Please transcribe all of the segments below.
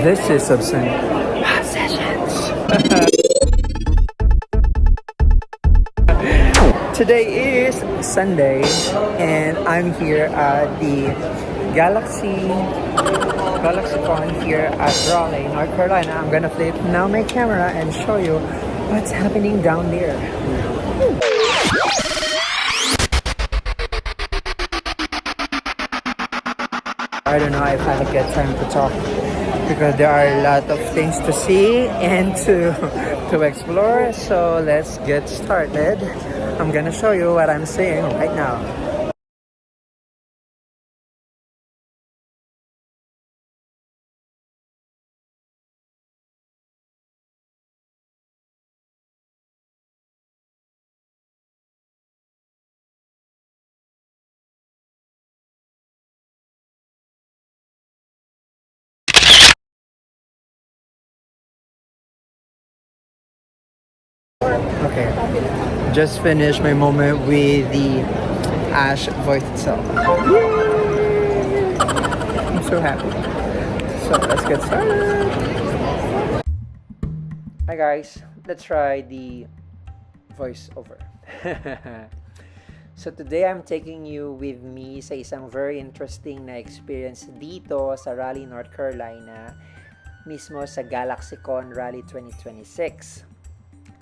This is Subson Sessions. Today is Sunday and I'm here at the GalaxyCon here at Raleigh, North Carolina. I'm gonna flip now my camera and show you what's happening down there. I don't know if I'll get time to talk because there are a lot of things to see and to explore. So let's get started. I'm gonna show you what I'm seeing right now. Okay, just finished my moment with the Ash voice itself. I'm so happy. So let's get started. Hi guys, let's try the voiceover. So today I'm taking you with me sa isang very interesting na experience dito sa Raleigh, North Carolina, mismo sa GalaxyCon Raleigh 2026.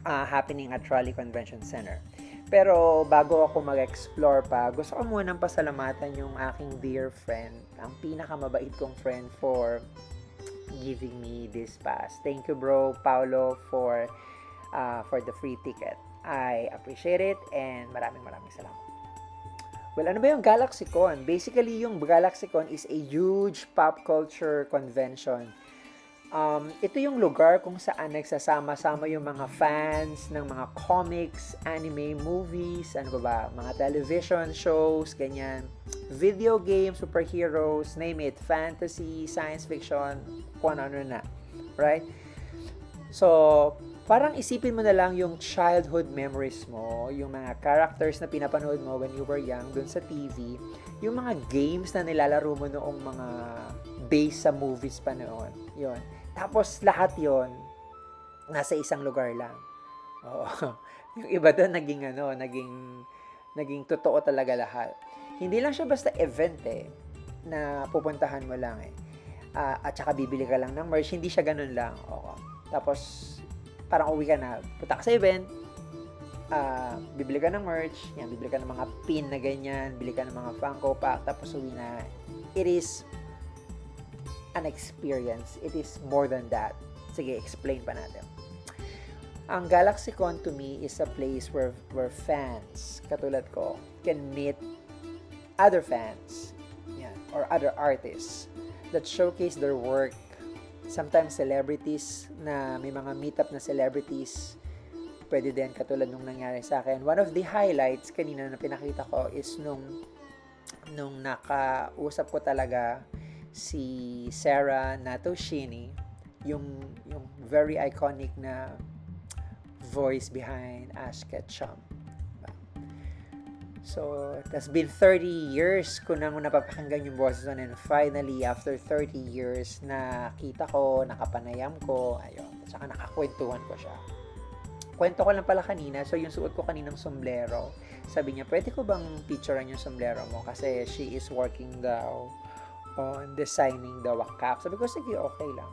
Happening at Raleigh Convention Center. Pero bago ako mag-explore pa, gusto ko munang pasalamatan yung aking dear friend, ang pinakamabait kong friend for giving me this pass. Thank you bro, Paolo, for the free ticket. I appreciate it and maraming salamat. Well, ano ba yung GalaxyCon? Basically, yung GalaxyCon is a huge pop culture convention. Ito yung lugar kung saan nagsasama-sama yung mga fans ng mga comics, anime, movies, ano ba, mga television shows, ganyan, video games, superheroes, name it, fantasy, science fiction, kung ano na, right? So, parang isipin mo na lang yung childhood memories mo, yung mga characters na pinapanood mo when you were young dun sa TV, yung mga games na nilalaro mo noong mga based sa movies pa noon, yun. Tapos lahat yon nasa isang lugar lang. Oo. Yung iba doon naging totoo talaga lahat. Hindi lang siya basta event na pupuntahan mo lang at saka bibili ka lang ng merch, hindi siya ganun lang. Oo. Tapos parang uwi ka na, punta ka sa event, bibili ka ng merch, yan, bibili ka ng mga pin na ganyan, bibili ka ng mga Funko Pop, tapos uwi na. It is an experience. It is more than that. Sige, explain pa natin. Ang GalaxyCon to me is a place where fans, katulad ko, can meet other fans, yan, or other artists that showcase their work. Sometimes celebrities na may mga meetup na celebrities. Pwede din katulad nung nangyari sa akin. One of the highlights kanina na pinakita ko is nung nakausap ko talaga si Sarah Natoshini, yung very iconic na voice behind Ash Ketchum. So, it has been 30 years ko nang napapakinggan yung boses doon, and finally, after 30 years, nakita ko, nakapanayam ko, ayun, at saka nakakwentuhan ko siya. Kwento ko lang pala kanina, so yung suot ko kaninang sombrero, sabi niya, pwede ko bang picturean yung sombrero mo? Kasi she is working daw on designing the cap. Sabi ko, sige, okay lang.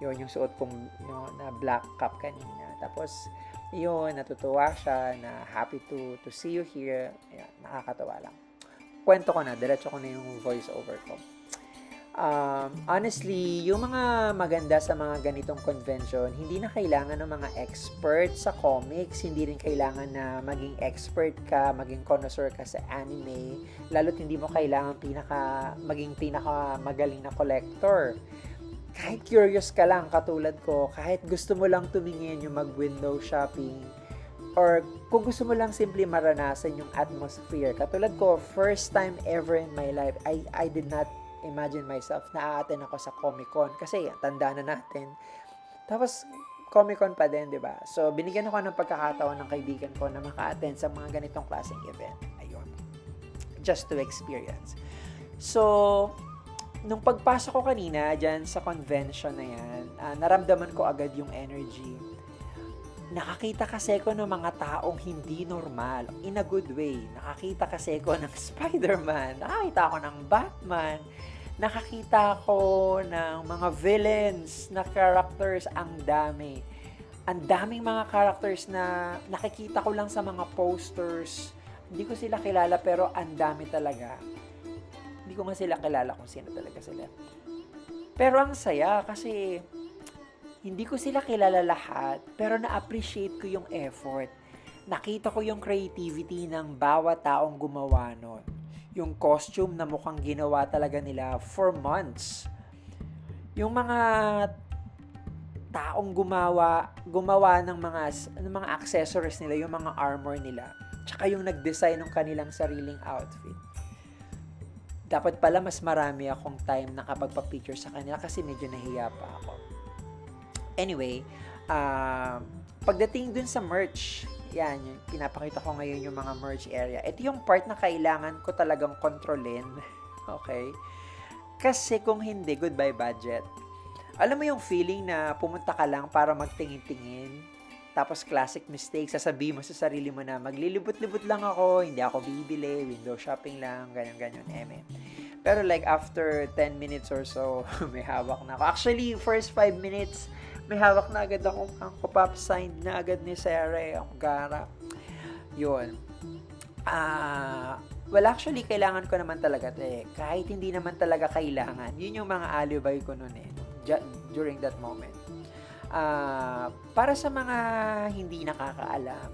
Yun, yung suot kong na black cap kanina. Tapos, yun, natutuwa siya na happy to see you here. Ayan, nakakatawa lang. Kwento ko na, diretso ko na yung voice over ko. Honestly, yung mga maganda sa mga ganitong convention, hindi na kailangan ng mga expert sa comics, hindi rin kailangan na maging expert ka, maging connoisseur ka sa anime, lalo't hindi mo kailangan maging pinaka magaling na collector. Kahit curious ka lang, katulad ko, kahit gusto mo lang tumingin yung mag-window shopping, or kung gusto mo lang simply maranasan yung atmosphere, katulad ko, first time ever in my life, I did not imagine myself na a-attend ako sa Comic-Con kasi tanda na natin. Tapos Comic-Con pa din, 'di ba? So binigyan ako ng pagkakataon ng kaibigan ko na maka-attend sa mga ganitong klaseng event. Ayun. Just to experience. So Nung pagpasok ko kanina dyan sa convention na yan, naramdaman ko agad yung energy. Nakakita kasi ko ng mga taong hindi normal, in a good way. Nakakita kasi ko ng Spider-Man, nakakita ko ng Batman, nakakita ko ng mga villains na characters, ang dami. Ang daming mga characters na nakikita ko lang sa mga posters. Hindi ko sila kilala pero ang dami talaga. Hindi ko nga sila kilala kung sino talaga sila. Pero ang saya kasi hindi ko sila kilala lahat pero na-appreciate ko yung effort. Nakita ko yung creativity ng bawat taong gumawa nun. Yung costume na mukhang ginawa talaga nila for months. Yung mga taong gumawa ng mga accessories nila, yung mga armor nila, tsaka yung nag-design ng kanilang sariling outfit. Dapat pala mas marami akong time na kapagpa-picture sa kanila kasi medyo nahiya pa ako. Anyway, pagdating dun sa merch, yan, yung pinapakita ko ngayon yung mga merch area. Ito yung part na kailangan ko talagang kontrolin. Okay? Kasi kung hindi, goodbye budget. Alam mo yung feeling na pumunta ka lang para magtingin-tingin, tapos classic mistake, sasabihin mo sa sarili mo na maglilibot-libot lang ako, hindi ako bibili, window shopping lang, ganyan-ganyan, Pero like after 10 minutes or so, may hawak na ako. Actually, first 5 minutes, may hawak na agad ako. Ang pop signed na agad ni Sarah, ang gara. Yun. Well, actually, kailangan ko naman talaga kahit hindi naman talaga kailangan. Yun yung mga alibay ko nun during that moment. Para sa mga hindi nakakaalam,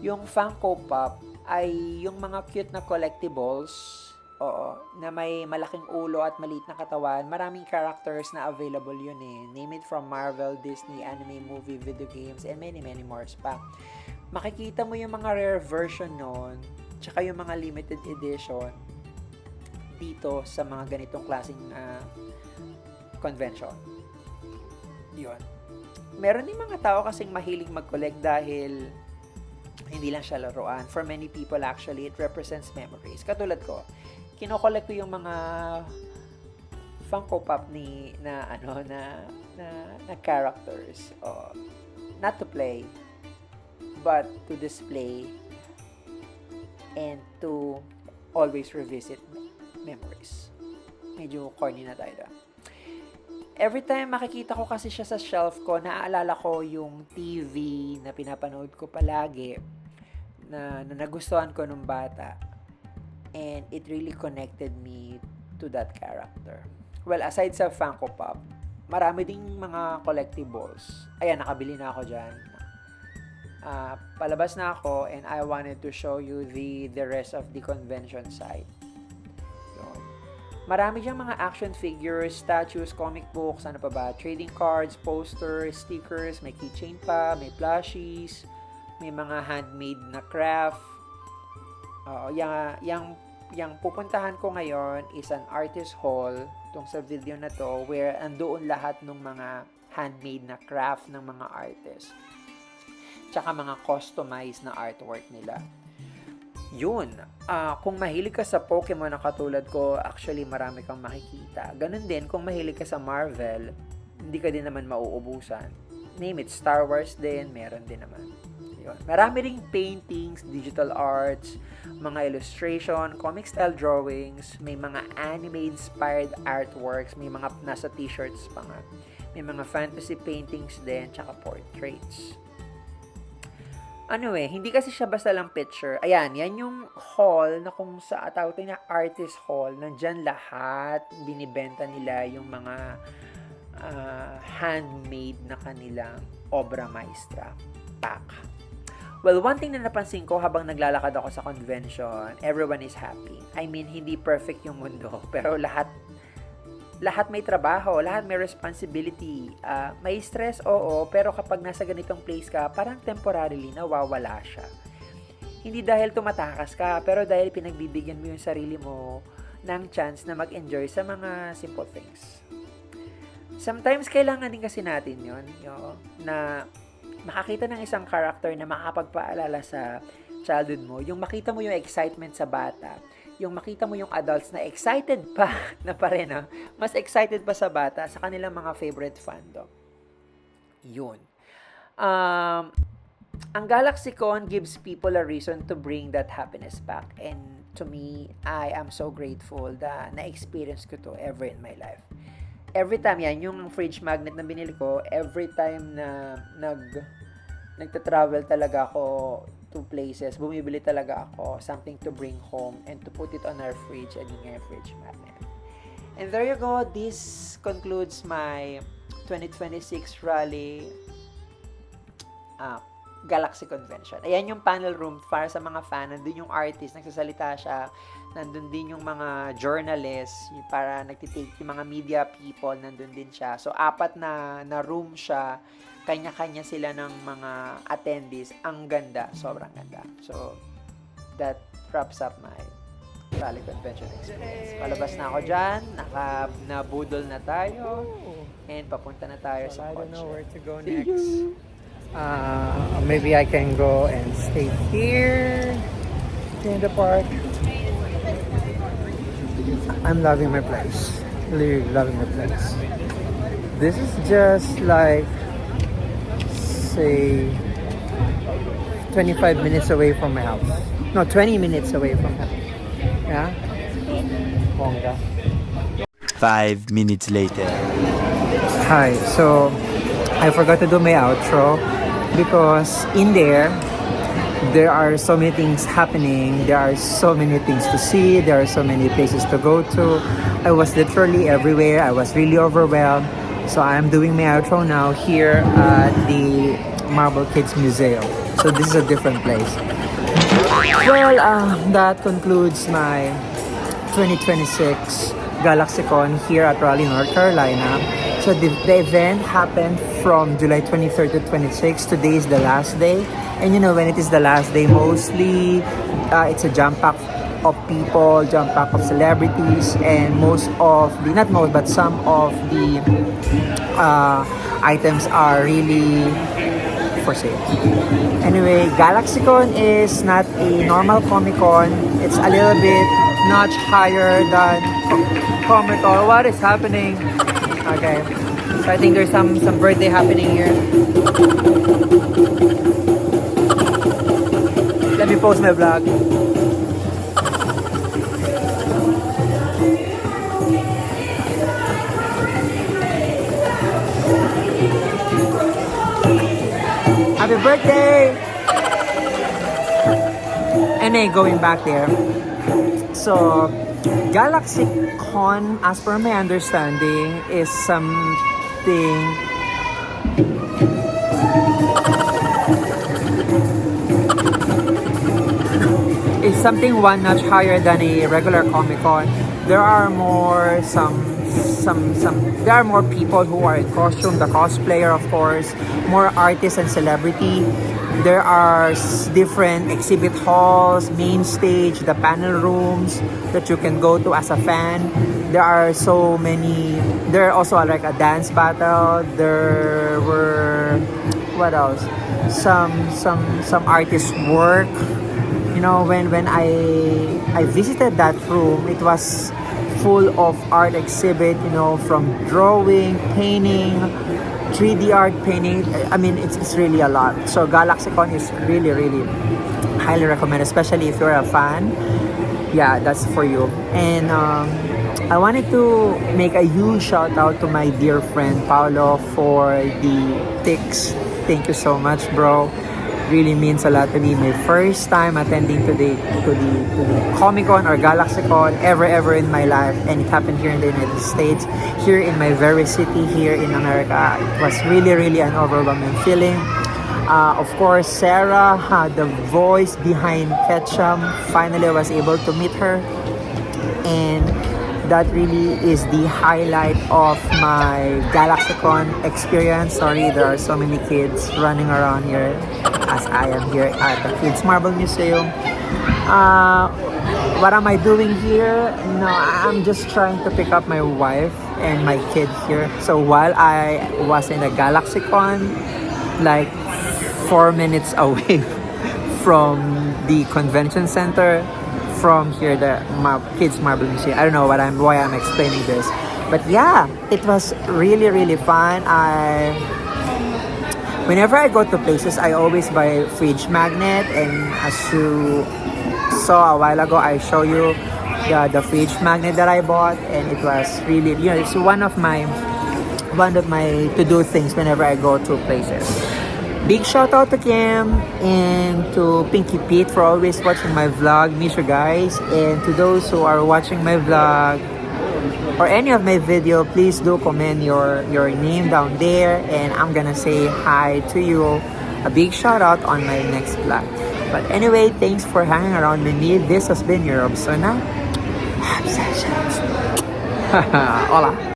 yung Funko Pop ay yung mga cute na collectibles, na may malaking ulo at maliit na katawan. Maraming characters na available yun Name it from Marvel, Disney, anime, movie, video games, and many, many more pa. Makikita mo yung mga rare version nun, tsaka yung mga limited edition dito sa mga ganitong klaseng convention. Yun. Meron din mga tao kasing mahilig mag-collect dahil hindi lang siya laruan. For many people actually, it represents memories. Katulad ko, kinokollect ko yung mga Funko Pop na characters. Not to play, but to display and to always revisit memories. Medyo corny na tayo da. Every time makikita ko kasi siya sa shelf ko, naaalala ko yung TV na pinapanood ko palagi na nagustuhan ko nung bata. And it really connected me to that character. Well, aside sa Funko Pop, marami ding mga collectibles. Ayan, nakabili na ako dyan. Palabas na ako and I wanted to show you the rest of the convention site. Marami diyang mga action figures, statues, comic books, ano pa ba, trading cards, posters, stickers, may keychain pa, may plushies, may mga handmade na craft. Yung pupuntahan ko ngayon is an artist hall, tong sa video na to, where andoon lahat ng mga handmade na craft ng mga artists. Tsaka mga customized na artwork nila. Yun. Kung mahilig ka sa Pokemon na katulad ko, actually marami kang makikita. Ganun din, kung mahilig ka sa Marvel, hindi ka din naman mauubusan. Name it, Star Wars din, meron din naman. Yun. Marami ring paintings, digital arts, mga illustration, comic style drawings, may mga anime-inspired artworks, may mga nasa t-shirts pa nga. May mga fantasy paintings din, tsaka portraits. Hindi kasi siya basta lang picture. Ayan, yan yung hall na kung sa tawag na artist hall. Nandyan lahat, binibenta nila yung mga handmade na kanilang obra maestra. Pack. Well, one thing na napansin ko habang naglalakad ako sa convention, everyone is happy. I mean, hindi perfect yung mundo, pero lahat may trabaho, lahat may responsibility. May stress, oo, pero kapag nasa ganitong place ka, parang temporarily nawawala siya. Hindi dahil tumatakas ka, pero dahil pinagbibigyan mo yung sarili mo ng chance na mag-enjoy sa mga simple things. Sometimes, kailangan din kasi natin yun, na makakita ng isang character na makapagpaalala sa childhood mo, yung makita mo yung excitement sa bata, yung makita mo yung adults na excited pa na pa rin, mas excited pa sa bata sa kanilang mga favorite fandom. Yun. Ang GalaxyCon gives people a reason to bring that happiness back. And to me, I am so grateful that na-experience ko to ever in my life. Every time yan, yung fridge magnet na binili ko, every time na nagta-travel talaga ako to places, bumibili talaga ako something to bring home and to put it on our fridge, and yung fridge magnet. And there you go. This concludes my 2026 Raleigh Galaxy Convention. Ayan yung panel room para sa mga fan. Nandun yung artist, nagsasalita siya. Nandun din yung mga journalists, para nagtitake, yung mga media people, nandun din siya. So, 4 na room siya. Kanya-kanya sila ng mga attendees. Ang ganda. Sobrang ganda. So, that wraps up my Raleigh Convention experience. Palabas na ako dyan. Nabudol na tayo. And papunta na tayo sa kotse. I don't know where to go next. Maybe I can go and stay here in the park. I'm loving my place. Really loving my place. This is just like, say, 25 minutes away from my house. No, 20 minutes away from my house. Yeah? Bongga. 5 minutes later. Hi, so I forgot to do my outro because in there are so many things happening, there are so many things to see, there are so many places to go to. I was literally everywhere. I was really overwhelmed. So I'm doing my outro now here at the Marble Kids Museum. So this is a different place. Well, that concludes my 2026 GalaxyCon here at Raleigh, North Carolina. So the event happened from July 23rd to 26th. Today is the last day. And you know, when it is the last day, mostly it's a jump pack of people, jump pack of celebrities, and not most, but some of the items are really for sale. Anyway, GalaxyCon is not a normal Comic Con. It's a little bit notch higher than Comic Con. What is happening? Okay, so I think there's some birthday happening here. Let me post my vlog. Happy birthday! And then going back there. So, GalaxyCon, as per my understanding, is something one notch higher than a regular Comic Con. There are more there are more people who are in costume, the cosplayer of course, more artists and celebrity. There are different exhibit halls, main stage, the panel rooms that you can go to as a fan. There are so many. There are also like a dance battle. There were, what else? Some artists' work. You know, when I visited that room, it was full of art exhibit. You know, from drawing, painting, 3D art painting. I mean, it's really a lot. So GalaxyCon is really, really highly recommend, especially if you're a fan. Yeah, that's for you. And I wanted to make a huge shout out to my dear friend Paolo for the tics. Thank you so much, bro. Really means a lot to me. My first time attending to the Comic Con or GalaxyCon ever in my life, and it happened here in the United States, here in my very city, here in America. It was really an overwhelming feeling. Of course, Sarah, the voice behind Ketchum, finally I was able to meet her, and that really is the highlight of my GalaxyCon experience. Sorry, there are so many kids running around here as I am here at the Kids Marble Museum. What am I doing here? No, I'm just trying to pick up my wife and my kid here. So while I was in the GalaxyCon, like 4 minutes away from the convention center, from here, the Kids Marble Museum. I don't know why I'm explaining this, but yeah, it was really really fun. Whenever I go to places, I always buy fridge magnet, and as you saw a while ago, I show you the fridge magnet that I bought, and it was really, it's one of my to-do things whenever I go to places. Big shout out to Kim and to Pinky Pete for always watching my vlog. Miss you guys. And to those who are watching my vlog or any of my video, please do comment your name down there, and I'm gonna say hi to you. A big shout out on my next vlog. But anyway, thanks for hanging around with me. This has been your Obsona Obsessions. Hola.